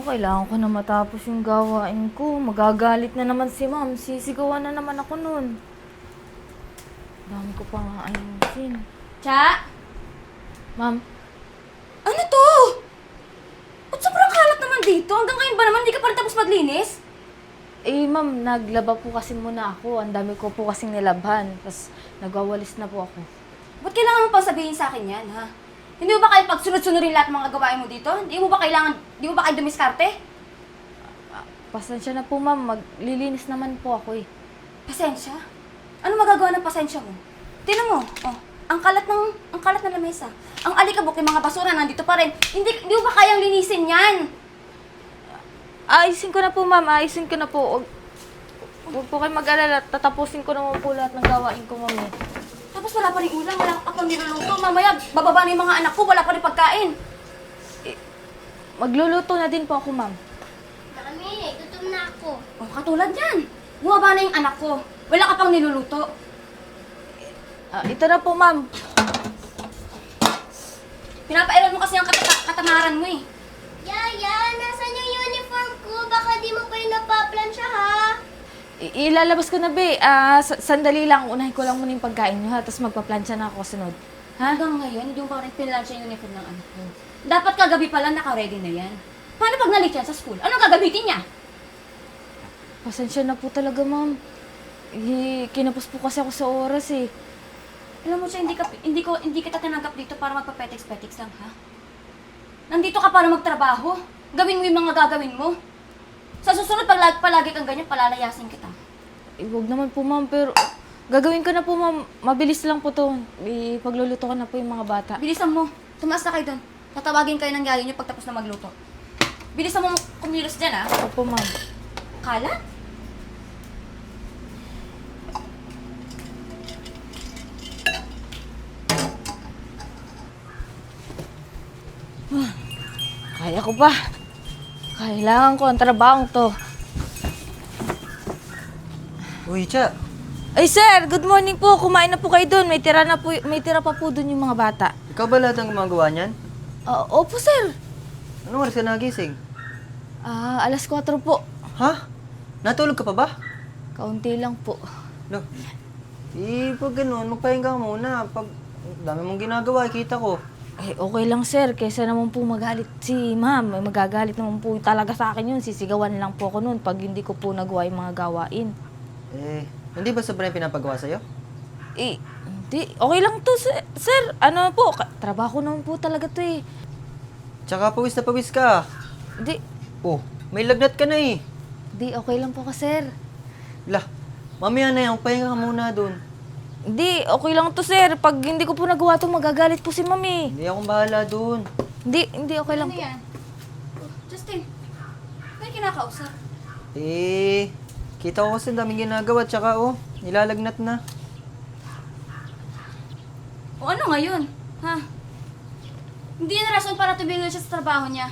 kailangan ko na matapos yung gawain ko. Magagalit na naman si ma'am. Sisigawan na naman ako nun. Dami ko pa nga ayusin. Cha? Ma'am, Ano to? Ba't sobrang kalat naman dito? Hanggang ngayon ba naman hindi ka pa rin tapos maglinis? ma'am, naglaba po kasi muna ako. Ang dami ko po kasing nilabhan. Tapos nagwawalis na po ako. Ba't kailangan mo pa sabihin sa akin yan, ha? Hindi mo ba kayo pagsunod-sunurin lahat ng mga gawain mo dito? Hindi mo ba kayo dumiskarte? Pasensya na po, ma'am. Maglilinis naman po ako eh. Pasensya? Ano magagawa ng pasensya mo? Tingnan mo, oh, ang kalat ng lamesa. Ang alikabok ng mga basura nandito pa rin. Hindi mo ba kayang linisin yan? Ayusin ko na po, ma'am. Ayusin ko na po. Huwag po kayo mag-alala. Tatapusin ko naman po lahat ng gawain ko, ma'am. Tapos wala pa rin ulam, wala ka pang niluluto. Mamaya, bababa na yung mga anak ko, wala pa rin pagkain. Magluluto na din po ako, ma'am. Mami, gutom na ako. Oh, katulad yan. Bumaba na yung anak ko. Wala ka pang niluluto. Ito na po, ma'am. Pinapailan mo kasi ang katamaran mo eh. Yaya, nasan yung uniform ko? Baka di mo pa yung napaplansya, ha? Ilalabas ko na, be. Sandali lang. Unahin ko lang muna yung pagkain nyo, ha? Tapos magpaplansya na ako sunod. Ha? Hanggang ngayon, hindi mo pa rin pinlansya yung uniform ng anak ko. Dapat kagabi pa lang naka-ready na yan. Paano pag nalit yan sa school? Anong gagamitin niya? Pasensya na po talaga, ma'am. Kinapos po kasi ako sa oras, eh. Alam mo siya, hindi kita tinanggap dito para magpa-petex-petex lang, ha? Nandito ka para magtrabaho. Gawin mo yung mga gagawin mo. Sa susunod, palagi kang ganyan, palalayasin kita. Huwag naman po, ma'am. Pero gagawin ko na po, ma'am. Mabilis lang po to. Pagluluto ko na po yung mga bata. Bilisan mo. Tumaas na kayo doon. Tatawagin kayo ng yaya niyo pagtapos na magluto. Bilisan mo kumilos dyan, ha? Opo, ma'am. Kalat? Kaya ko pa. Kailangan ko ang trabaho to. Uy, Cha. Ay, sir! Good morning po. Kumain na po kayo doon. May tira pa po doon yung mga bata. Ikaw ba lahat ang gumagawa niyan? Opo, sir. Anong oras ka nagising? Alas 4 po. Ha? Natulog ka pa ba? Kaunti lang po. No. Pag ganun, magpahinga ka muna. Pag dami mong ginagawa, kita ko. Okay lang, sir. Kaysa naman po magalit si ma'am. Magagalit naman po talaga sa akin yun. Sisigawan lang po ako noon pag hindi ko po nagawa yung mga gawain. Hindi ba sobrang pinapagawa sa'yo? Hindi. Okay lang to, sir. Ano po, trabaho naman po talaga to eh. Tsaka pawis na pawis ka. Hindi. Oh, may lagnat ka na eh. Hindi, okay lang po ka, sir. Lah, mamaya na yan, pahinga ka muna dun. Hindi, okay lang to, sir. Pag hindi ko po nagawa to, magagalit po si mami. Hindi akong bahala dun. Hindi, okay lang Ano po. yan? Oh, Justin, may kinakausap. Kita ko kasi daming ginagawa, tsaka nilalagnat na. O ano ngayon? Ha? Hindi yan rason para tumigil siya sa trabaho niya.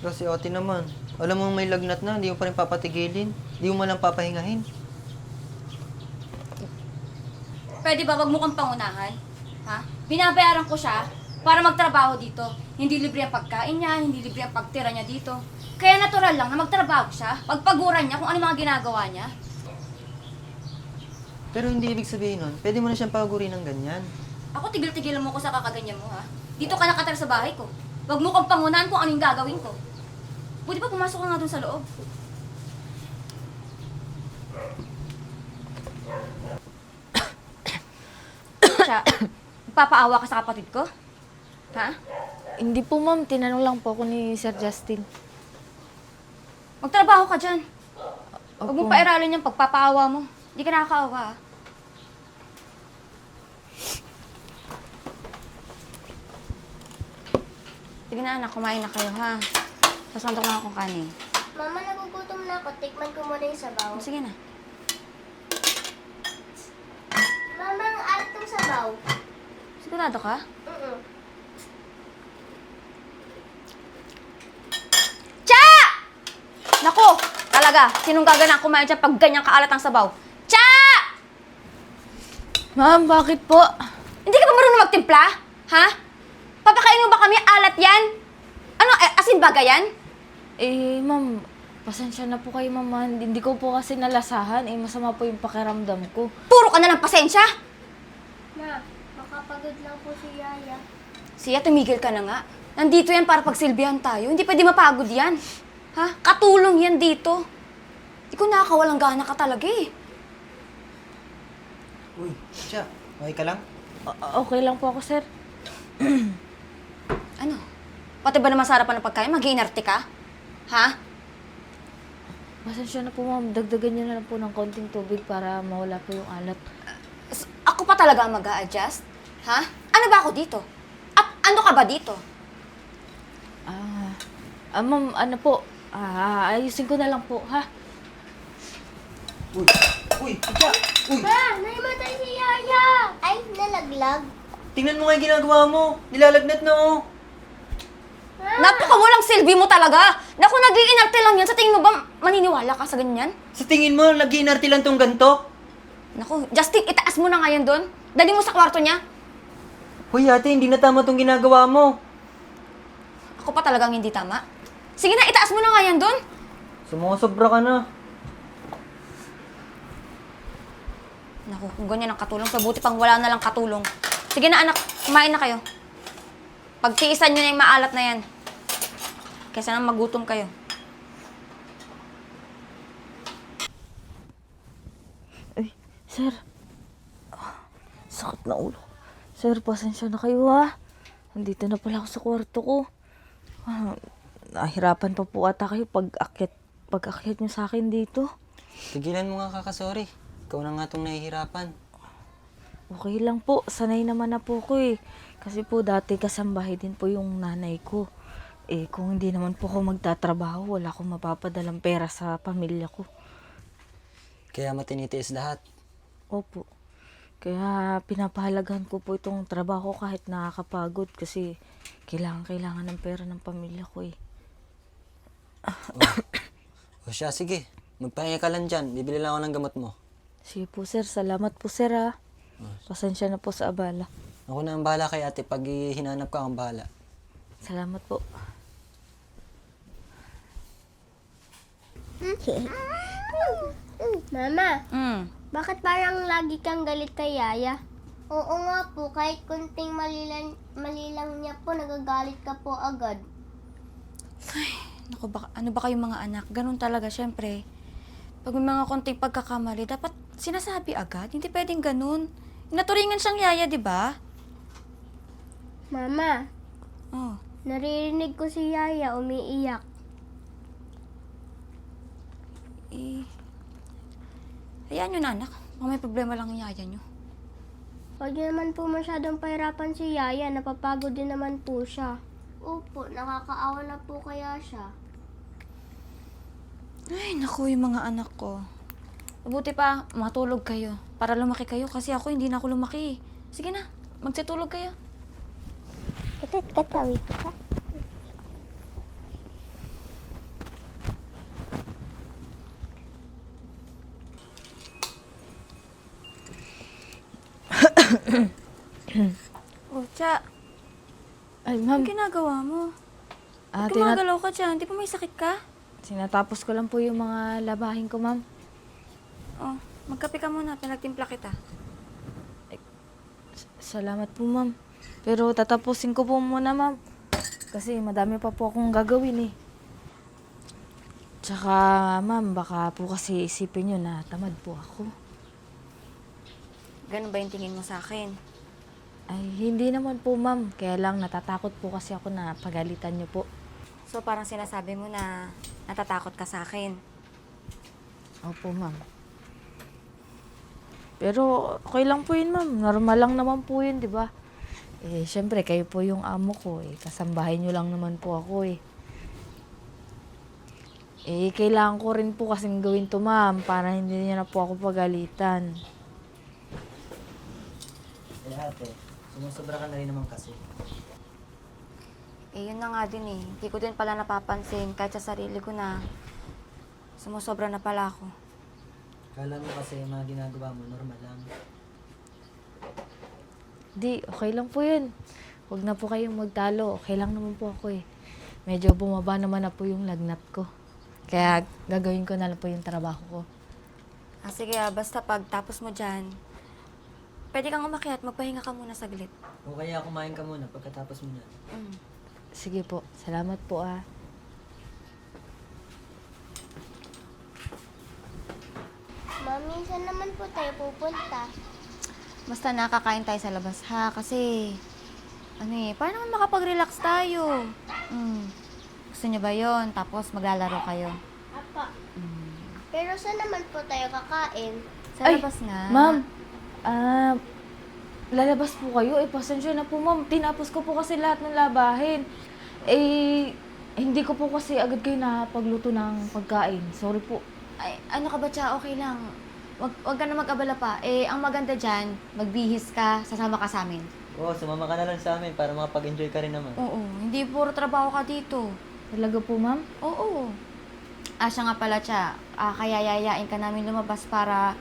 Kasi ate naman, alam mo may lagnat na, hindi mo pa rin papatigilin. Hindi mo man lang papahingahin. Pwede ba wag mo kang pangunahan? Ha? Binabayaran ko siya para magtrabaho dito. Hindi libre ang pagkain niya, hindi libre ang pagtira niya dito. Kaya natural lang na magtrabaho siya, pagpaguran niya kung ano mga ginagawa niya. Pero hindi ibig sabihin nun, pwede mo na siyang pagurin ng ganyan. Ako tigil-tigilan mo ko sa kakaganyan mo, ha? Dito ka nakatira sa bahay ko. Wag mo kang pangunahan kung ano yung gagawin ko. Buti pa pumasok ka nga dun sa loob. Siya, magpapaawa ka sa kapatid ko? Ha? Hindi po, ma'am. Tinanong lang po ako ni Sir Justin. Magtrabaho ka dyan. Huwag mo Opo. pairalin yung pagpapaawa mo. Hindi ka nakakaawa, ha? Sige na, anak. Kumain na kayo, ha? Sasantok na akong kanin. Mama, nagugutom na ako. Tikman ko muna yung sabaw. Sige na. Mama, ang alat ng sabaw. Sigurado ka? Cha! Naku! Talaga, sinong gagana kumain dyan pag ganyang kaalat ang sabaw? Cha! Ma'am, bakit po? Hindi ka ba marunong magtimpla? Ha? Papakain mo ba kami alat yan? Ano Asin ba yan? Eh, ma'am, pasensya na po kayo, ma'am. Hindi ko po kasi nalasahan. Eh, masama po yung pakiramdam ko. Puro ka na ng pasensya. Ma, makapagod lang po si Yaya. Siya, tumigil ka na nga. Nandito yan para pagsilbihan tayo. Hindi pwede mapagod yan. Ha? Katulong yan dito. Ikaw nakakawalang gana ka talaga eh. Uy, siya, okay ka lang? Okay lang po ako, sir. Ano? Pati ba naman sa harapan ng pagkain, mag-iinarte ka? Ha? Pasensya na po, ma'am. Dagdagan niyo na lang po ng konting tubig para mawala po yung alat. Ako pa talaga ang mag-a-adjust? Ha? Ano ba ako dito? At ano ka ba dito? Ma'am, ano po? Ayusin ko na lang po, ha? Uy, siya! Uy! Ma, naimatay si Yaya! Ay, nalaglag. Tingnan mo nga yung ginagawa mo. Nilalagnat na oh. Napakawalang silbi mo talaga! Naku, nag-iinarte lang yan. Sa tingin mo ba maniniwala ka sa ganyan? Sa tingin mo, nag-iinarte lang tong ganito? Naku, Justin, itaas mo na ngayon doon. Dali mo sa kwarto niya. Hoy ate, hindi na tama tong ginagawa mo. Ako pa talagang hindi tama. Sige na, itaas mo na ngayon doon. Sumusobra ka na. Naku, kung ganyan ang katulong, sa buti pang wala na lang katulong. Sige na anak, kumain na kayo. Pagtiisan nyo na yung maalat na yan. Kaysa nang magutom kayo. Ay, sir. Sakit na ulo. Sir, pasensya na kayo, ha? Nandito na pala ako sa kwarto ko. Nahirapan pa po ata kayo pag-akyat nyo sa akin dito. Tigilan mo nga kakasorry. Ikaw na nga itong nahihirapan. Okay lang po, sanay naman na po ko eh. Kasi po dati kasambahay din po yung nanay ko. Eh kung hindi naman po ako magtatrabaho, wala akong mapapadalang pera sa pamilya ko. Kaya matinitiis lahat. Opo. Kaya pinapahalagahan ko po itong trabaho kahit nakakapagod kasi kailangan ng pera ng pamilya ko eh. O siya, sige. Magpahinga ka lang dyan. Bibili lang ako ng gamot mo. Sige po sir, salamat po sir ha. Pasensya na po sa abala. Ako na ang bahala kay ate. Pag hinanap ka, ang bahala. Salamat po. Mama, Bakit? parang lagi kang galit kay Yaya? Oo nga po, kahit kunting mali lang niya po, nagagalit ka po agad. Naku, ano ba kayong mga anak? Ganun talaga, syempre. Pag may mga konting pagkakamali, dapat sinasabi agad. Hindi pwedeng ganun. Naturingan siyang yaya, di ba? Mama, Oh. naririnig ko si Yaya umiiyak. Eh, hayaan nyo na, anak. Kung may problema lang yung yaya nyo. Huwag niyo naman po masyadong pahirapan si Yaya, napapagod din naman po siya. Opo, nakakaawa na po kaya siya. Ay, naku, yung mga anak ko. Mabuti pa, matulog kayo. Para lumaki kayo, kasi ako hindi na ako lumaki. Sige na, magsitulog kayo. Katawi ka. Oh, Cha, Ay ang ma'am, ginagawa mo? ah, Gumagalaw ka dyan, di ba may sakit ka? sinatapos ko lang po yung mga labahin ko ma'am. Oh, magkape ka muna, pinagtimpla kita. Salamat po ma'am. Pero tatapusin ko po muna ma'am. Kasi madami pa po akong gagawin eh. Tsaka ma'am, baka po kasi isipin nyo na tamad po ako. Ganun ba yung tingin mo sa akin? Ay, hindi naman po ma'am. Kaya lang natatakot po kasi ako na pagalitan nyo po. So parang sinasabi mo na natatakot ka sa akin. Opo ma'am. Pero okay lang po yun ma'am. Normal lang naman po yun, di ba? Eh, syempre kayo po yung amo ko eh. Kasambahay nyo lang naman po ako eh. Eh, kailangan ko rin po kasing gawin to ma'am para hindi niya na po ako pagalitan. Eh ate, sumusobra ka na rin naman kasi. Eh, yun na nga din eh. Hindi ko din pala napapansin kahit sa sarili ko na sumusobra na pala ako. Kala mo kasi yung mga ginagawa mo, normal lang. Di, okay lang po yun. Huwag na po kayong magtalo. Okay lang naman po ako eh. medyo bumaba naman na po yung lagnat ko. Kaya gagawin ko na lang po yung trabaho ko. Sige, basta pag tapos mo dyan, pwede kang umakyat, magpahinga ka muna saglit. O kaya kumain ka muna pagkatapos mo na. Sige po, salamat po ah. Mami, saan naman po tayo pupunta? Basta nakakain tayo sa labas ha, kasi para naman makapag-relax tayo. Gusto niyo ba yon? Tapos maglalaro kayo. Apa. Pero saan naman po tayo kakain? Sa Ay, labas nga. Ma'am, lalabas po kayo. Pasensya na po ma'am. Tinapos ko po kasi lahat ng labahin. Hindi ko po kasi agad kayo napagluto ng pagkain. Sorry po. Ay, ano ka ba, Tsa? Okay lang. Wag ka na mag-abala pa. Ang maganda dyan, magbihis ka, sasama ka sa amin. Oo, sumama ka na lang sa amin para makapag-enjoy ka rin naman. Oo, hindi puro trabaho ka dito. Talaga po ma'am? Oo. Siya nga pala, Tsa. Kaya yayain ka namin lumabas para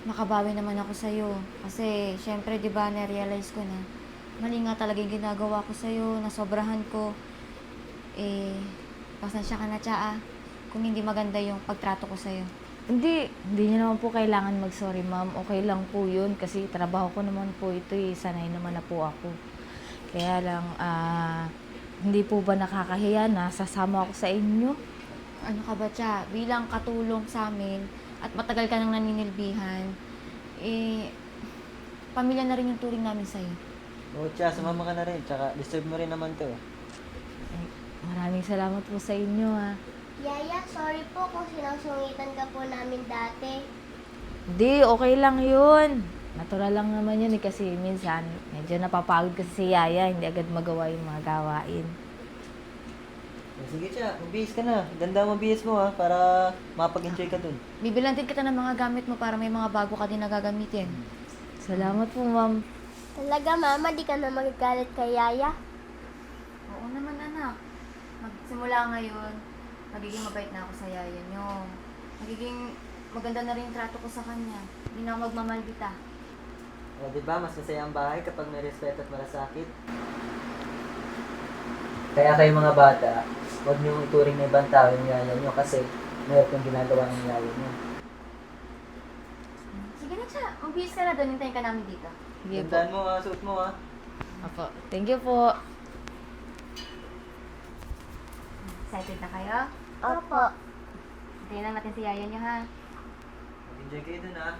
makabawi naman ako sa'yo. Kasi, syempre, di ba, na-realize ko na mali nga talaga yung ginagawa ko sa'yo, nasobrahan ko. Pasensya ka na, Tsa, kung hindi maganda yung pagtrato ko sa'yo. Hindi niyo naman po kailangan mag-sorry ma'am. Okay lang po yun kasi trabaho ko naman po ito eh. Sanay naman na po ako. Kaya lang, hindi po ba nakakahiya na sasama ako sa inyo? Ano ka ba, Tsa? Bilang katulong sa amin at matagal ka nang naninilbihan, pamilya na rin yung turing namin sa'yo. Oo, Tsa, sumama ka na rin. Tsaka deserve mo rin naman to. Maraming salamat po sa inyo ha. Yaya, sorry po kung sinusungitan ka po namin dati. Hindi, okay lang yun. Natural lang naman yun eh kasi minsan medyo napapagod kasi si Yaya. Hindi agad magawa yung mga gawain. Sige, Tsa, mabihis ka na. Ganda mabihis mo ha, para makapag-enjoy ka dun. Bibilan din kita ng mga gamit mo para may mga bago ka din na gagamitin. Salamat po ma'am. Talaga, Mama, di ka na magagalit kay Yaya? Oo naman, anak. Magsimula ngayon, magiging mabait na ako sa yaya nyo. Magiging maganda na rin yung trato ko sa kanya. Hindi na ako magmamaldita. O, di ba, mas masaya ang bahay kapag may respeto at malasakit. Kaya kayo mga bata, huwag niyong ituring na ibang tao yung yaya niyo kasi mayroon yung ginagawa ng yaya niyo. Sige na siya, magbihis ka na doon. Hintayin ka namin dito. Sige po. Tandaan mo ha, suot mo ha. Apo. Thank you po. Excited na kayo? Opo. Hintayin lang natin si yaya nyo, ha? Enjoy kayo dun ha.